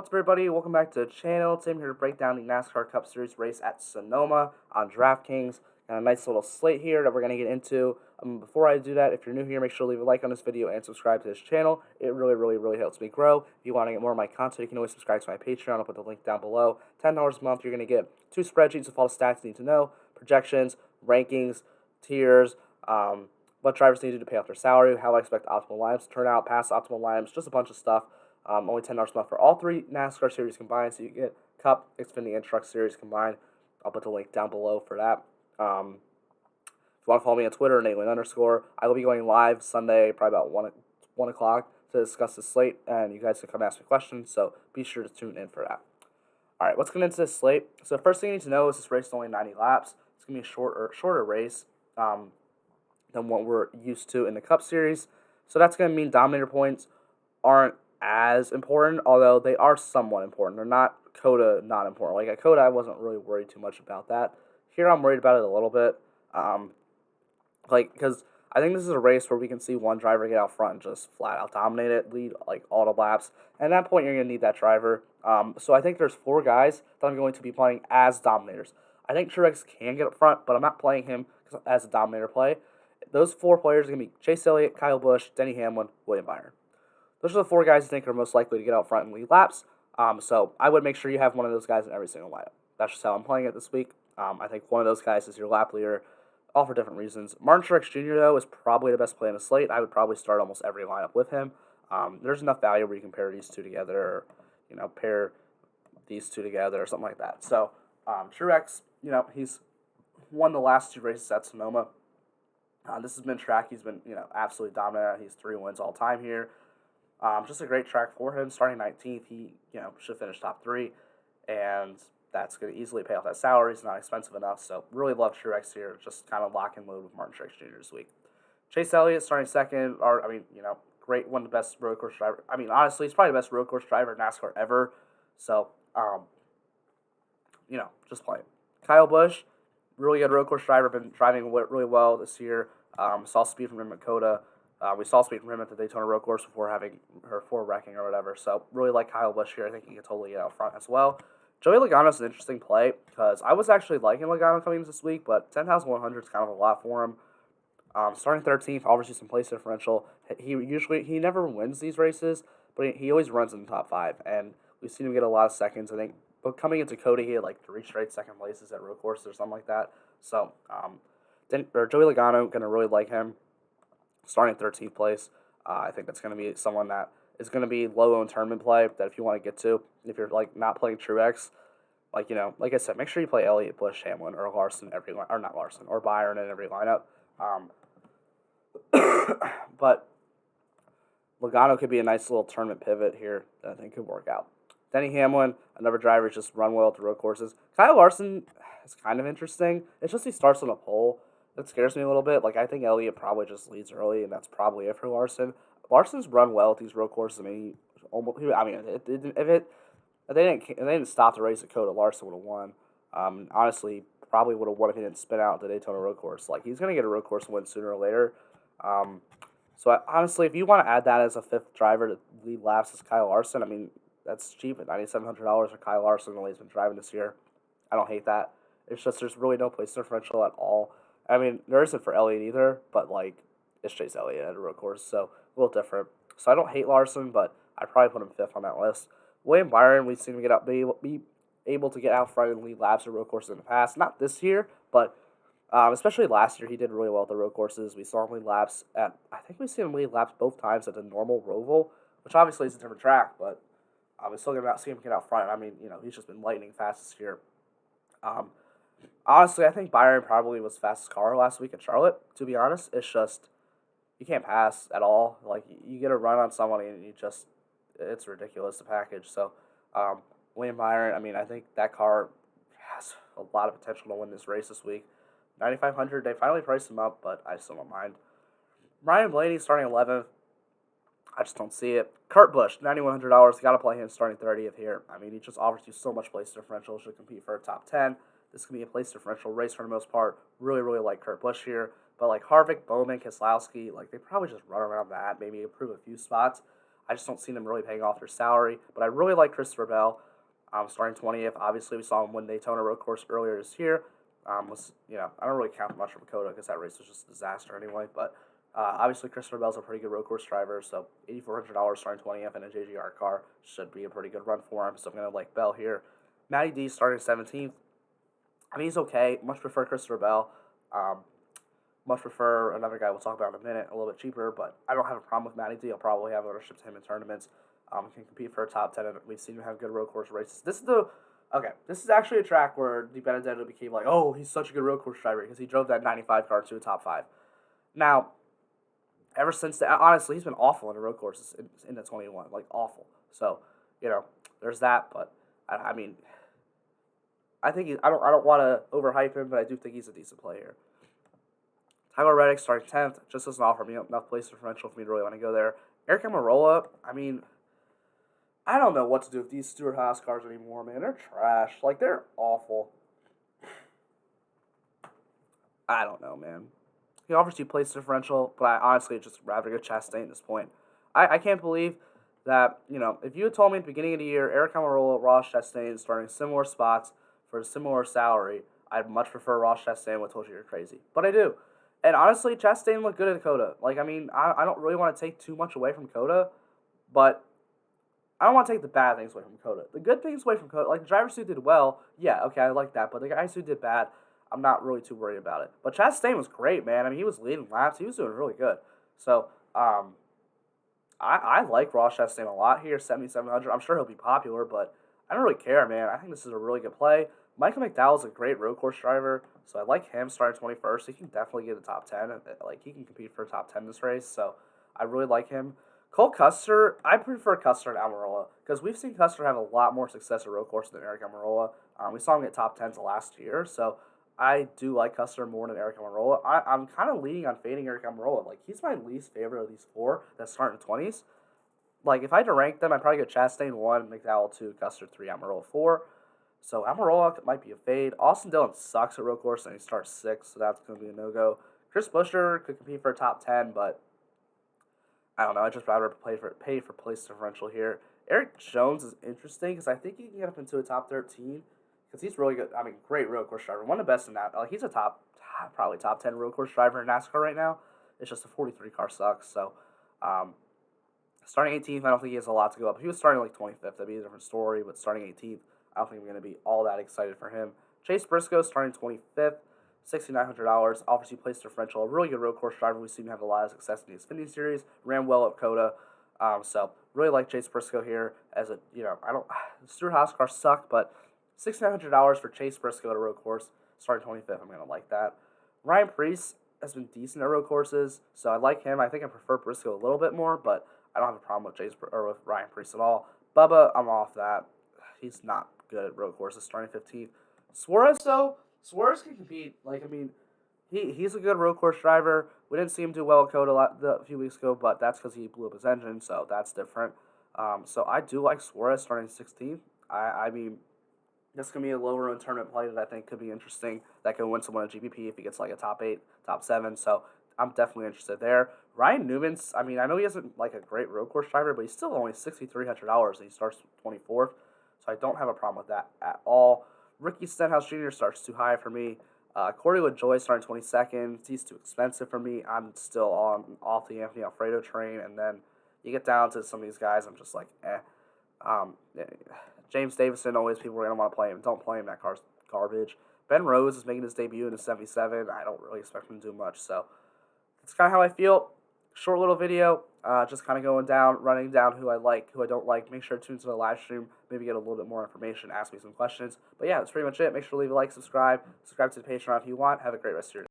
What's up, everybody? Welcome back to the channel. Today I'm here to break down the NASCAR Cup Series race at Sonoma on Draftkings. Got a nice little slate here that we're going to get into. Before I do that, if you're new here, make sure to leave a like on this video and subscribe to this channel. It really helps me grow. If you want to get more of my content, you can always subscribe to my Patreon. I'll put the link down below. $10 a month, you're going to get 2 spreadsheets with all the stats you need to know, projections, rankings, tiers, what drivers need to do to pay off their salary, how I expect optimal lineups to turn out, past optimal lineups, just a bunch of stuff. Only $10 a month for all 3 NASCAR series combined, so you get Cup, Xfinity, and Truck Series combined. I'll put the link down below for that. If you want to follow me on Twitter, @Nateline_, I will be going live Sunday, probably about 1 o'clock, to discuss the slate, and you guys can come ask me questions, so be sure to tune in for that. Alright, let's get into this slate. So the first thing you need to know is this race is only 90 laps. It's going to be a shorter race than what we're used to in the Cup Series. So that's going to mean Dominator points aren't as important, although they are somewhat important. They're not COTA not important. Like at COTA, I wasn't really worried too much about that. Here, I'm worried about it a little bit. Because I think this is a race where we can see one driver get out front and just flat out dominate it, lead like all the laps. And at that point, you're going to need that driver. So I think there's 4 guys that I'm going to be playing as dominators. I think Truex can get up front, but I'm not playing him as a dominator play. Those 4 players are going to be Chase Elliott, Kyle Busch, Denny Hamlin, William Byron. Those are the 4 guys I think are most likely to get out front and lead laps. So I would make sure you have one of those guys in every single lineup. That's just how I'm playing it this week. I think one of those guys is your lap leader, all for different reasons. Martin Truex Jr., though, is probably the best play in the slate. I would probably start almost every lineup with him. There's enough value where you can pair these 2 together, or, pair these 2 together or something like that. So Truex, he's won the last 2 races at Sonoma. This has been track he's been, absolutely dominant. He's 3 wins all time here. Just a great track for him. Starting 19th, he, should finish top 3, and that's going to easily pay off that salary. It's not expensive enough, so really love Truex here. Just kind of lock and load with Martin Truex Jr. this week. Chase Elliott starting 2nd, great, one of the best road course driver. Honestly, he's probably the best road course driver in NASCAR ever. So, just playing. Kyle Busch, really good road course driver, been driving really well this year. Saw speed from him at COTA. We saw speed from him at the Daytona Road Course before wrecking or whatever. So really like Kyle Busch here. I think he can totally get out front as well. Joey Logano's an interesting play because I was actually liking Logano coming into this week, but 10,100 is kind of a lot for him. Starting 13th, obviously some place differential. He never wins these races, but he always runs in the top 5, and we've seen him get a lot of seconds. I think, but coming into COTA, he had like 3 straight second places at road courses or something like that. So, Joey Logano, gonna really like him. Starting 13th place, I think that's going to be someone that is going to be low in tournament play. That if you want to get to, if you're like not playing Truex, like I said, make sure you play Elliott, Busch, Hamlin, or Larson or Byron in every lineup. But Logano could be a nice little tournament pivot here that I think could work out. Denny Hamlin, another driver who's just run well at the road courses. Kyle Larson is kind of interesting. It's just he starts on a pole. That scares me a little bit. I think Elliott probably just leads early, and that's probably it for Larson. Larson's run well at these road courses. If they didn't stop the race at COTA, Larson would have won. Honestly, probably would have won if he didn't spin out the Daytona Road Course. He's gonna get a road course win sooner or later. Honestly, if you want to add that as a 5th driver to lead laps as Kyle Larson, that's cheap at $9,700 for Kyle Larson. The way he's been driving this year, I don't hate that. It's just there's really no place differential at all. There isn't for Elliott either, but it's Chase Elliott at a road course, so a little different. So I don't hate Larson, but I'd probably put him 5th on that list. William Byron, we've seen him be able to get out front and lead laps at road courses in the past. Not this year, but especially last year, he did really well at the road courses. We saw him lead laps I think we've seen him lead laps both times at the normal Roval, which obviously is a different track, but we're still going to see him get out front. He's just been lightning fast this year. Honestly, I think Byron probably was fastest car last week at Charlotte, to be honest. It's just, you can't pass at all. You get a run on somebody and it's ridiculous, the package. So, William Byron, I think that car has a lot of potential to win this race this week. 9,500, they finally priced him up, but I still don't mind. Ryan Blaney starting 11th. I just don't see it. Kurt Busch, $9,100. Got to play him starting 30th here. He just offers you so much place differential. Should compete for a top 10. This can be a place differential race for the most part. Really like Kurt Busch here. But Harvick, Bowman, Keselowski, they probably just run around that, maybe improve a few spots. I just don't see them really paying off their salary. But I really like Christopher Bell, starting 20th. Obviously, we saw him win Daytona Road Course earlier this year. I don't really count much from Dakota because that race was just a disaster anyway. But obviously, Christopher Bell's a pretty good road course driver, so $8,400 starting 20th in a JGR car should be a pretty good run for him. So I'm gonna like Bell here. Matty D starting 17th. I mean, he's okay. Much prefer Christopher Bell. Um, Much prefer another guy we'll talk about in a minute, a little bit cheaper, but I don't have a problem with Matty D. I'll probably have ownership to him in tournaments. Can compete for a top 10, and we've seen him have good road course races. This is actually a track where Di Benedetto became like, oh, he's such a good road course driver because he drove that 95 car to a top 5. Now, ever since that, honestly, he's been awful in the road courses in the 21, like awful. So, there's that, but I mean, I don't want to overhype him, but I do think he's a decent player. Tyler Reddick starting 10th just doesn't offer me enough place differential for me to really want to go there. Eric Amarola, I mean, I don't know what to do with these Stewart Haas cars anymore, man. They're trash. Like, they're awful. I don't know, man. He offers you place differential, but I honestly just rather go Chastain at this point. I can't believe that, if you had told me at the beginning of the year, Eric Amarola, Ross Chastain starting similar spots for a similar salary, I'd much prefer Ross Chastain. I would have told you you're crazy. But I do. And honestly, Chastain looked good at Dakota. Like, I mean, I don't really want to take too much away from Dakota, but I don't want to take the bad things away from Dakota. The good things away from Dakota, like the drivers who did well, yeah, okay, I like that. But the guys who did bad, I'm not really too worried about it. But Chastain was great, man. I mean, he was leading laps. He was doing really good. So, I like Ross Chastain a lot here, 7,700. I'm sure he'll be popular, but I don't really care, man. I think this is a really good play. Michael McDowell's a great road course driver, so I like him starting 21st. He can definitely get a top 10. Like, he can compete for a top 10 this race, so I really like him. Cole Custer, I prefer Custer and Amarola because we've seen Custer have a lot more success at road courses than Eric Amarola. We saw him get top 10s last year, so I do like Custer more than Eric Amarola. I'm kind of leaning on fading Eric Amarola. Like, he's my least favorite of these four that start in 20s. Like, if I had to rank them, I'd probably go Chastain 1, McDowell 2, Custer 3, Amarola 4. So Amarola might be a fade. Austin Dillon sucks at road course, and he starts 6, so that's going to be a no-go. Chris Buescher could compete for a top 10, but I don't know. I'd just rather pay for place differential here. Eric Jones is interesting because I think he can get up into a top 13 because he's really good. I mean, great road course driver. One of the best in that. Like, he's a probably top 10 road course driver in NASCAR right now. It's just the 43 car sucks. So, starting 18th, I don't think he has a lot to go up. If he was starting like 25th, that'd be a different story. But starting 18th, I don't think I'm going to be all that excited for him. Chase Briscoe starting 25th, $6,900. Offers you place differential. A really good road course driver. We seem to have a lot of success in the Xfinity Series. Ran well at Coda. So really like Chase Briscoe here as Stewart Haas cars suck, but $6,900 for Chase Briscoe at a road course starting 25th. I'm going to like that. Ryan Preece has been decent at road courses, so I like him. I think I prefer Briscoe a little bit more, but I don't have a problem with Ryan Preece at all. Bubba, I'm off that. He's not good at road courses starting 15th. Suarez, though, Suarez can compete. Like, I mean, he's a good road course driver. We didn't see him do well at Coda a few weeks ago, but that's because he blew up his engine, so that's different. So I do like Suarez starting 16th. I mean, this can be a lower end tournament play that I think could be interesting. That could win someone a GPP if he gets like a top 8, top 7. So I'm definitely interested there. Ryan Newman's, I mean, I know he isn't like a great road course driver, but he's still only $6,300 and he starts 24th. So I don't have a problem with that at all. Ricky Stenhouse Jr. starts too high for me. Corey LaJoie starting 22nd. He's too expensive for me. I'm still off the Anthony Alfredo train. And then you get down to some of these guys, I'm just like, eh. James Davison, always people are going to want to play him. Don't play him. That car's garbage. Ben Rose is making his debut in the 77. I don't really expect him to do much. So that's kind of how I feel. Short little video. Just kind of running down who I like, who I don't like. Make sure to tune into the live stream. Maybe get a little bit more information. Ask me some questions. But yeah, that's pretty much it. Make sure to leave a like, subscribe to the Patreon if you want. Have a great rest of your day.